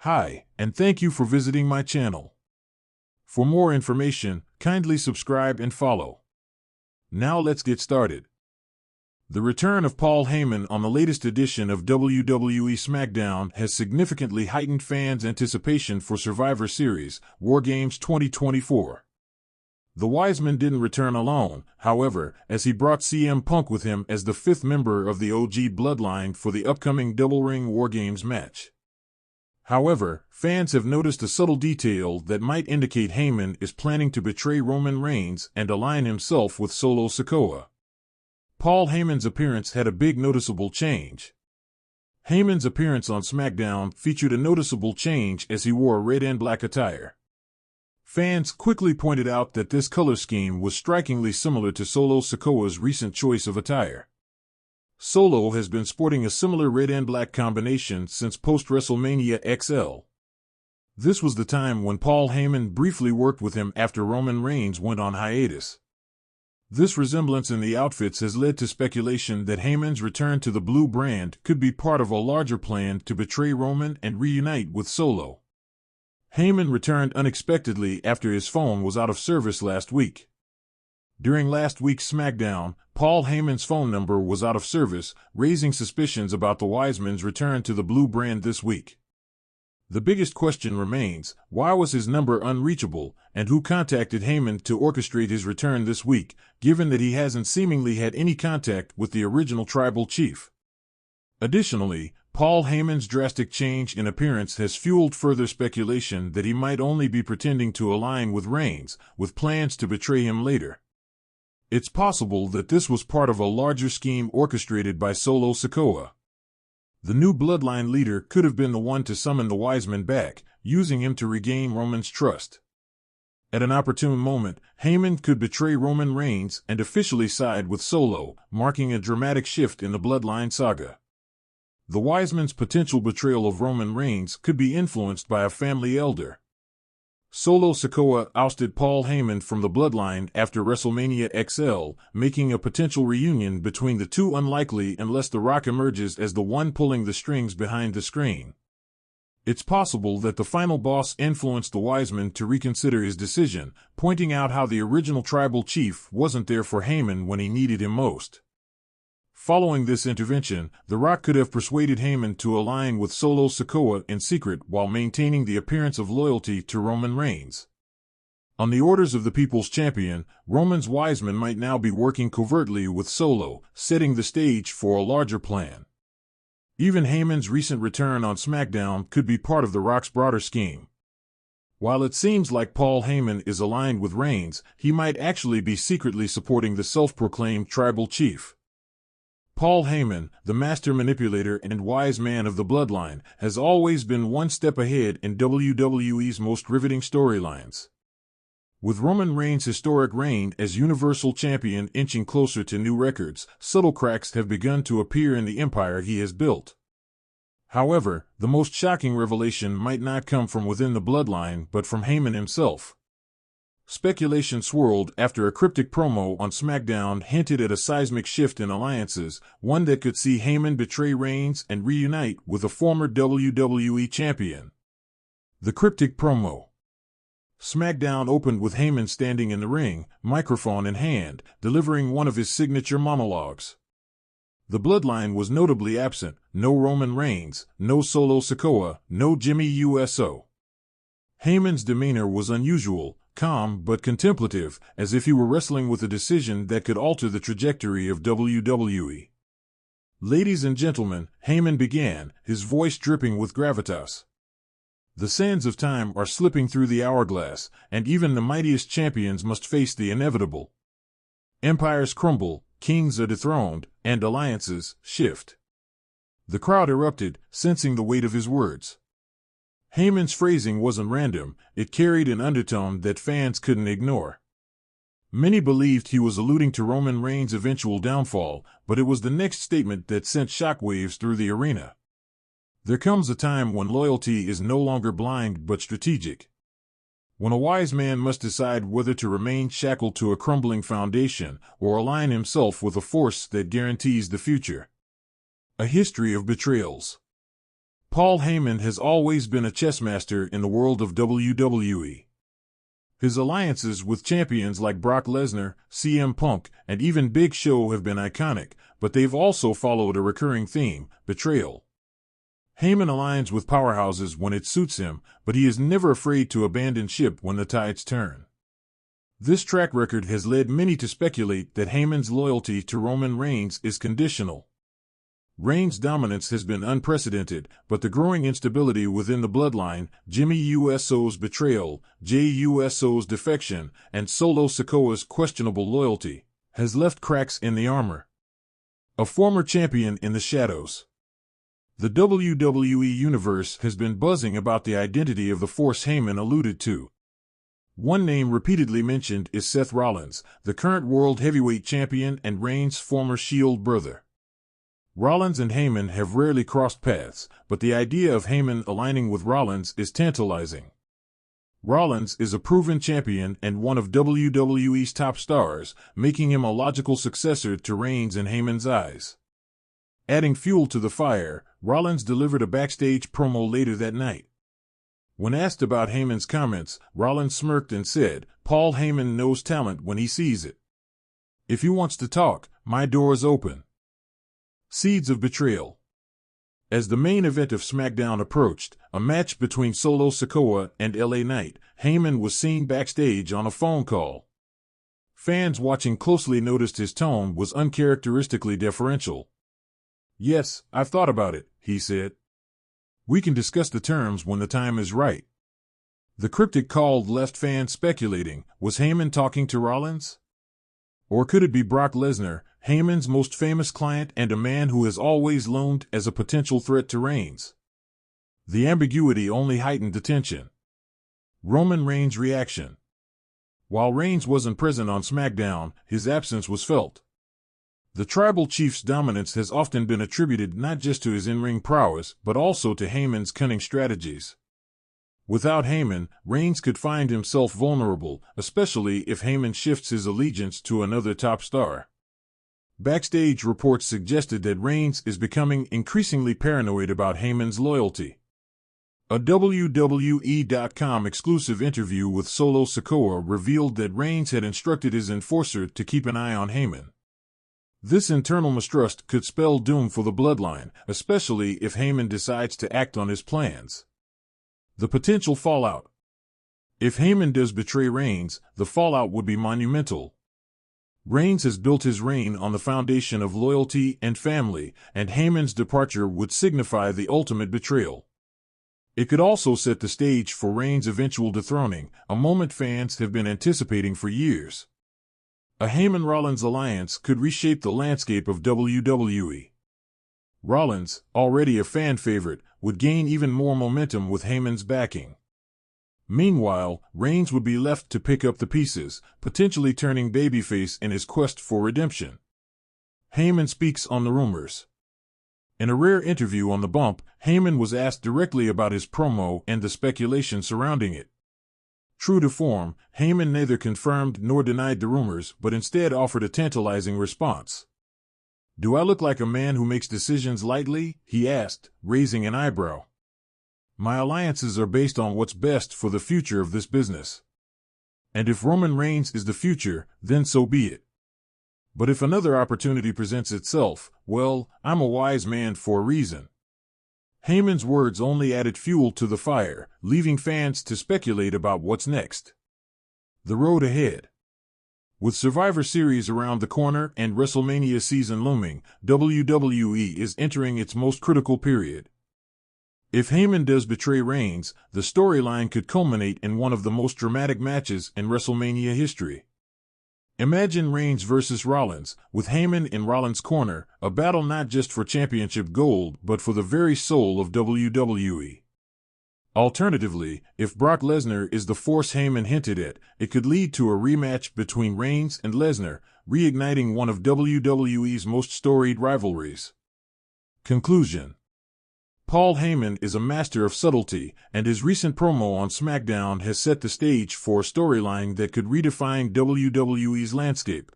Hi, and thank you for visiting my channel. For more information, kindly subscribe and follow. Now let's get started. The return of Paul Heyman on the latest edition of WWE SmackDown has significantly heightened fans' anticipation for Survivor Series, War Games 2024. The Wiseman didn't return alone, however, as he brought CM Punk with him as the fifth member of the OG bloodline for the upcoming Double Ring War Games match. However, fans have noticed a subtle detail that might indicate Heyman is planning to betray Roman Reigns and align himself with Solo Sikoa. Paul Heyman's appearance had a big noticeable change. Heyman's appearance on SmackDown featured a noticeable change as he wore red and black attire. Fans quickly pointed out that this color scheme was strikingly similar to Solo Sikoa's recent choice of attire. Solo has been sporting a similar red and black combination since post-WrestleMania XL. This was the time when Paul Heyman briefly worked with him after Roman Reigns went on hiatus. This resemblance in the outfits has led to speculation that Heyman's return to the blue brand could be part of a larger plan to betray Roman and reunite with Solo. Heyman returned unexpectedly after his phone was out of service last week. During last week's SmackDown, Paul Heyman's phone number was out of service, raising suspicions about the Wiseman's return to the blue brand this week. The biggest question remains, why was his number unreachable, and who contacted Heyman to orchestrate his return this week, given that he hasn't seemingly had any contact with the original tribal chief? Additionally, Paul Heyman's drastic change in appearance has fueled further speculation that he might only be pretending to align with Reigns, with plans to betray him later. It's possible that this was part of a larger scheme orchestrated by Solo Sikoa. The new bloodline leader could have been the one to summon the Wiseman back, using him to regain Roman's trust. At an opportune moment, Heyman could betray Roman Reigns and officially side with Solo, marking a dramatic shift in the bloodline saga. The Wiseman's potential betrayal of Roman Reigns could be influenced by a family elder. Solo Sikoa ousted Paul Heyman from the bloodline after WrestleMania XL, making a potential reunion between the two unlikely unless The Rock emerges as the one pulling the strings behind the screen. It's possible that the final boss influenced the Wiseman to reconsider his decision, pointing out how the original tribal chief wasn't there for Heyman when he needed him most. Following this intervention, The Rock could have persuaded Heyman to align with Solo Sikoa in secret while maintaining the appearance of loyalty to Roman Reigns. On the orders of the People's Champion, Roman's Wiseman might now be working covertly with Solo, setting the stage for a larger plan. Even Heyman's recent return on SmackDown could be part of The Rock's broader scheme. While it seems like Paul Heyman is aligned with Reigns, he might actually be secretly supporting the self-proclaimed tribal chief. Paul Heyman, the master manipulator and wise man of the bloodline, has always been one step ahead in WWE's most riveting storylines. With Roman Reigns' historic reign as Universal Champion inching closer to new records, subtle cracks have begun to appear in the empire he has built. However, the most shocking revelation might not come from within the bloodline but from Heyman himself. Speculation swirled after a cryptic promo on SmackDown hinted at a seismic shift in alliances, one that could see Heyman betray Reigns and reunite with a former WWE champion. The cryptic promo. SmackDown opened with Heyman standing in the ring, microphone in hand, delivering one of his signature monologues. The bloodline was notably absent: no Roman Reigns, no Solo Sikoa, no Jimmy Uso. Heyman's demeanor was unusual, calm but contemplative, as if he were wrestling with a decision that could alter the trajectory of WWE. "Ladies and gentlemen," Heyman began, his voice dripping with gravitas. "The sands of time are slipping through the hourglass, and even the mightiest champions must face the inevitable. Empires crumble, kings are dethroned, and alliances shift." The crowd erupted, sensing the weight of his words. Heyman's phrasing wasn't random, it carried an undertone that fans couldn't ignore. Many believed he was alluding to Roman Reigns' eventual downfall, but it was the next statement that sent shockwaves through the arena. There comes a time when loyalty is no longer blind but strategic. When a wise man must decide whether to remain shackled to a crumbling foundation or align himself with a force that guarantees the future. A history of betrayals. Paul Heyman has always been a chess master in the world of WWE. His alliances with champions like Brock Lesnar, CM Punk, and even Big Show have been iconic, but they've also followed a recurring theme: betrayal. Heyman aligns with powerhouses when it suits him, but he is never afraid to abandon ship when the tides turn. This track record has led many to speculate that Heyman's loyalty to Roman Reigns is conditional. Reigns' dominance has been unprecedented, but the growing instability within the bloodline, Jimmy Uso's betrayal, Jey Uso's defection, and Solo Sikoa's questionable loyalty, has left cracks in the armor. A former champion in the shadows. The WWE Universe has been buzzing about the identity of the force Heyman alluded to. One name repeatedly mentioned is Seth Rollins, the current World Heavyweight Champion and Reigns' former Shield brother. Rollins and Heyman have rarely crossed paths, but the idea of Heyman aligning with Rollins is tantalizing. Rollins is a proven champion and one of WWE's top stars, making him a logical successor to Reigns in Heyman's eyes. Adding fuel to the fire, Rollins delivered a backstage promo later that night. When asked about Heyman's comments, Rollins smirked and said, "Paul Heyman knows talent when he sees it. If he wants to talk, my door is open." Seeds of betrayal. As the main event of SmackDown approached, a match between Solo Sikoa and LA Knight, Heyman was seen backstage on a phone call. Fans watching closely noticed his tone was uncharacteristically deferential. "Yes, I've thought about it," he said. "We can discuss the terms when the time is right." The cryptic call left fans speculating, was Heyman talking to Rollins? Or could it be Brock Lesnar, Heyman's most famous client and a man who has always loomed as a potential threat to Reigns? The ambiguity only heightened the tension. Roman Reigns' reaction. While Reigns wasn't present on SmackDown, his absence was felt. The Tribal Chief's dominance has often been attributed not just to his in-ring prowess, but also to Heyman's cunning strategies. Without Heyman, Reigns could find himself vulnerable, especially if Heyman shifts his allegiance to another top star. Backstage reports suggested that Reigns is becoming increasingly paranoid about Heyman's loyalty. A WWE.com exclusive interview with Solo Sikoa revealed that Reigns had instructed his enforcer to keep an eye on Heyman. This internal mistrust could spell doom for the bloodline, especially if Heyman decides to act on his plans. The potential fallout. If Heyman does betray Reigns, the fallout would be monumental. Reigns has built his reign on the foundation of loyalty and family, and Heyman's departure would signify the ultimate betrayal. It could also set the stage for Reigns' eventual dethroning, a moment fans have been anticipating for years. A Heyman-Rollins alliance could reshape the landscape of WWE. Rollins, already a fan favorite, would gain even more momentum with Heyman's backing. Meanwhile, Reigns would be left to pick up the pieces, potentially turning babyface in his quest for redemption. Heyman speaks on the rumors. In a rare interview on The Bump, Heyman was asked directly about his promo and the speculation surrounding it. True to form, Heyman neither confirmed nor denied the rumors, but instead offered a tantalizing response. "Do I look like a man who makes decisions lightly?" he asked, raising an eyebrow. "My alliances are based on what's best for the future of this business. And if Roman Reigns is the future, then so be it. But if another opportunity presents itself, well, I'm a wise man for a reason." Heyman's words only added fuel to the fire, leaving fans to speculate about what's next. The road ahead. With Survivor Series around the corner and WrestleMania season looming, WWE is entering its most critical period. If Heyman does betray Reigns, the storyline could culminate in one of the most dramatic matches in WrestleMania history. Imagine Reigns versus Rollins, with Heyman in Rollins' corner, a battle not just for championship gold but for the very soul of WWE. Alternatively, if Brock Lesnar is the force Heyman hinted at, it could lead to a rematch between Reigns and Lesnar, reigniting one of WWE's most storied rivalries. Conclusion. Paul Heyman is a master of subtlety, and his recent promo on SmackDown has set the stage for a storyline that could redefine WWE's landscape.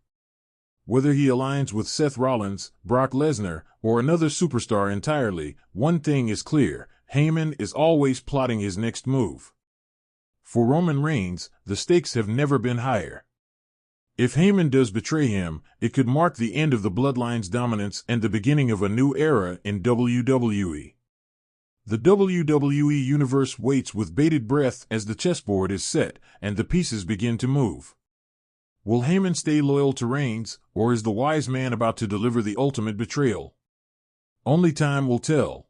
Whether he aligns with Seth Rollins, Brock Lesnar, or another superstar entirely, one thing is clear: Heyman is always plotting his next move. For Roman Reigns, the stakes have never been higher. If Heyman does betray him, it could mark the end of the Bloodline's dominance and the beginning of a new era in WWE. The WWE Universe waits with bated breath as the chessboard is set and the pieces begin to move. Will Heyman stay loyal to Reigns, or is the wise man about to deliver the ultimate betrayal? Only time will tell.